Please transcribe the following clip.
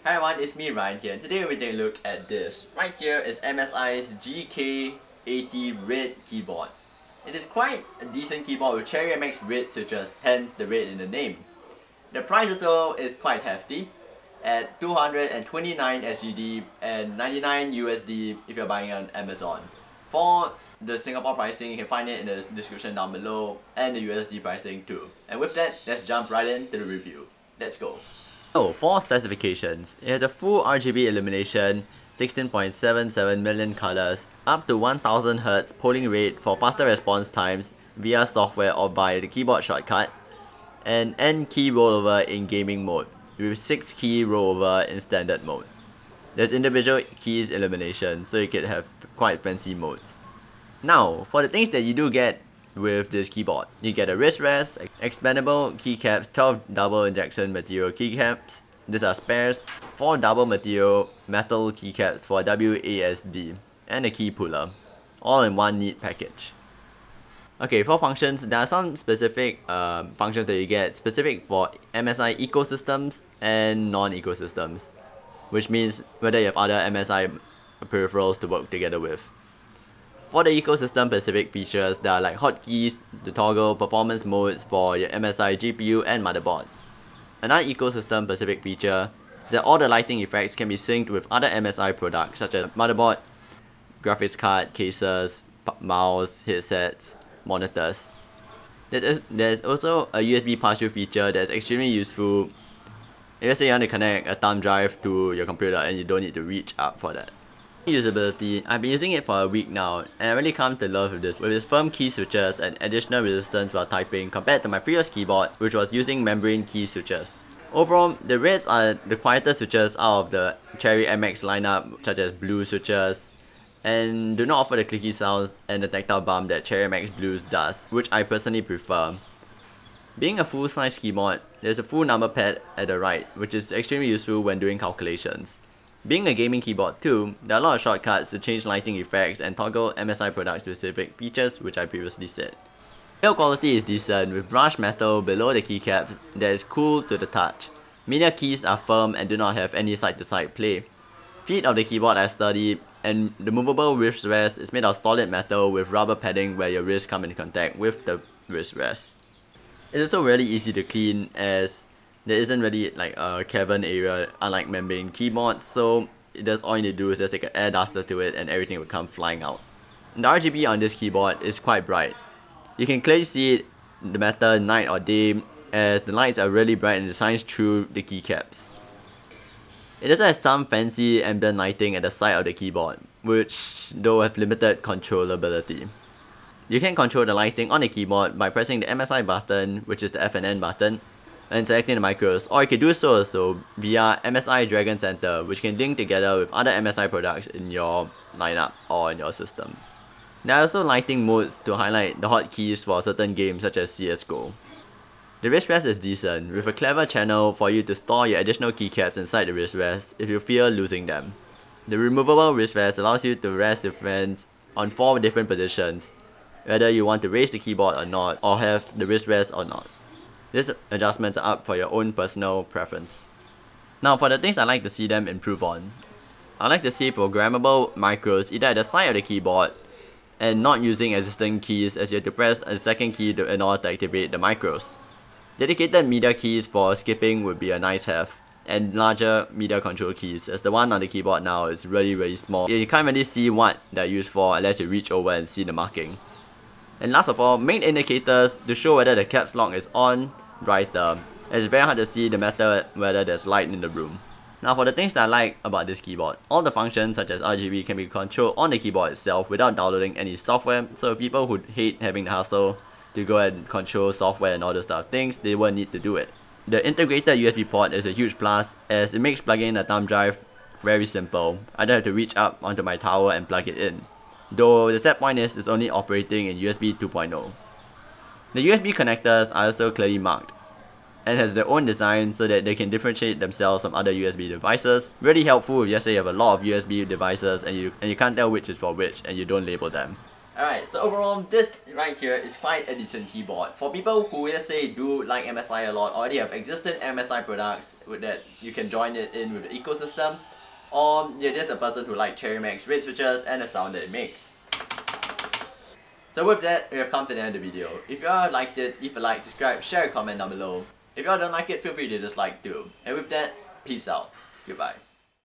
Hi everyone, it's me Ryan here, and today we're taking a look at this. Right here is MSI's GK80 red keyboard. It is quite a decent keyboard with Cherry MX red switches, hence the red in the name. The price also is quite hefty at 229 SGD and 99 USD if you're buying it on Amazon. For the Singapore pricing, you can find it in the description down below, and the USD pricing too. And with that, let's jump right into the review. Let's go. So, for specifications, it has a full RGB illumination, 16.77 million colors, up to 1000 Hz polling rate for faster response times via software or via the keyboard shortcut, and N key rollover in gaming mode, with 6 key rollover in standard mode. There's individual keys illumination, so you can have quite fancy modes. Now, for the things that you do get with this keyboard, you get a wrist rest, expandable keycaps, 12 double injection material keycaps, these are spares, 4 double material metal keycaps for WASD, and a key puller, all in one neat package. Okay, for functions, there are some specific functions that you get specific for MSI ecosystems and non-ecosystems, which means whether you have other MSI peripherals to work together with. For the ecosystem specific features, there are like hotkeys to toggle performance modes for your MSI GPU and motherboard. Another ecosystem specific feature is that all the lighting effects can be synced with other MSI products such as motherboard, graphics card, cases, mouse, headsets, monitors. There's also a USB pass-through feature that's extremely useful if let's say you want to connect a thumb drive to your computer and you don't need to reach up for that. Usability, I've been using it for a week now, and I really come to love with this, with its firm key switches and additional resistance while typing compared to my previous keyboard, which was using membrane key switches. Overall, the reds are the quieter switches out of the Cherry MX lineup, such as blue switches, and do not offer the clicky sounds and the tactile bump that Cherry MX Blues does, which I personally prefer. Being a full-size keyboard, there's a full number pad at the right, which is extremely useful when doing calculations. Being a gaming keyboard too, there are a lot of shortcuts to change lighting effects and toggle MSI product specific features, which I previously said. Build quality is decent with brushed metal below the keycaps that is cool to the touch. Media keys are firm and do not have any side-to-side play. Feet of the keyboard are sturdy, and the movable wrist rest is made of solid metal with rubber padding where your wrist come into contact with the wrist rest. It's also really easy to clean as there isn't really like a cavern area unlike membrane keyboards, so that's all you need to do is just take an air duster to it and everything will come flying out. The RGB on this keyboard is quite bright. You can clearly see it no matter night or day as the lights are really bright and it shines through the keycaps. It also has some fancy ambient lighting at the side of the keyboard, which though have limited controllability. You can control the lighting on the keyboard by pressing the MSI button, which is the F and N button, and selecting the micros, or you can do so also via MSI Dragon Center, which can link together with other MSI products in your lineup or in your system. There are also lighting modes to highlight the hotkeys for certain games such as CSGO. The wrist rest is decent, with a clever channel for you to store your additional keycaps inside the wrist rest if you fear losing them. The removable wrist rest allows you to rest your hands on 4 different positions, whether you want to raise the keyboard or not, or have the wrist rest or not. These adjustments are up for your own personal preference. Now for the things I like to see them improve on. I like to see programmable micros either at the side of the keyboard and not using existing keys as you have to press a second key in order to activate the micros. Dedicated media keys for skipping would be a nice have, and larger media control keys as the one on the keyboard now is really small. You can't really see what they're used for unless you reach over and see the marking. And last of all, main indicators to show whether the caps lock is on, brighter, as it's very hard to see no matter whether there's light in the room. Now for the things that I like about this keyboard, all the functions such as RGB can be controlled on the keyboard itself without downloading any software, so people who hate having the hassle to go and control software and all those stuff things, they won't need to do it. The integrated USB port is a huge plus as it makes plugging in a thumb drive very simple. I don't have to reach up onto my tower and plug it in. Though the set point is it's only operating in USB 2.0. The USB connectors are also clearly marked and has their own design so that they can differentiate themselves from other USB devices. Really helpful if you say you have a lot of USB devices and you can't tell which is for which and you don't label them. Alright, so overall, this right here is quite a decent keyboard. For people who, let's say, do like MSI a lot, already have existing MSI products that you can join it in with the ecosystem, or you're just a person who like Cherry Max red switches and the sound that it makes. So with that, we have come to the end of the video. If you all liked it, leave a like, subscribe, share a comment down below. If you all don't like it, feel free to dislike too. And with that, peace out. Goodbye.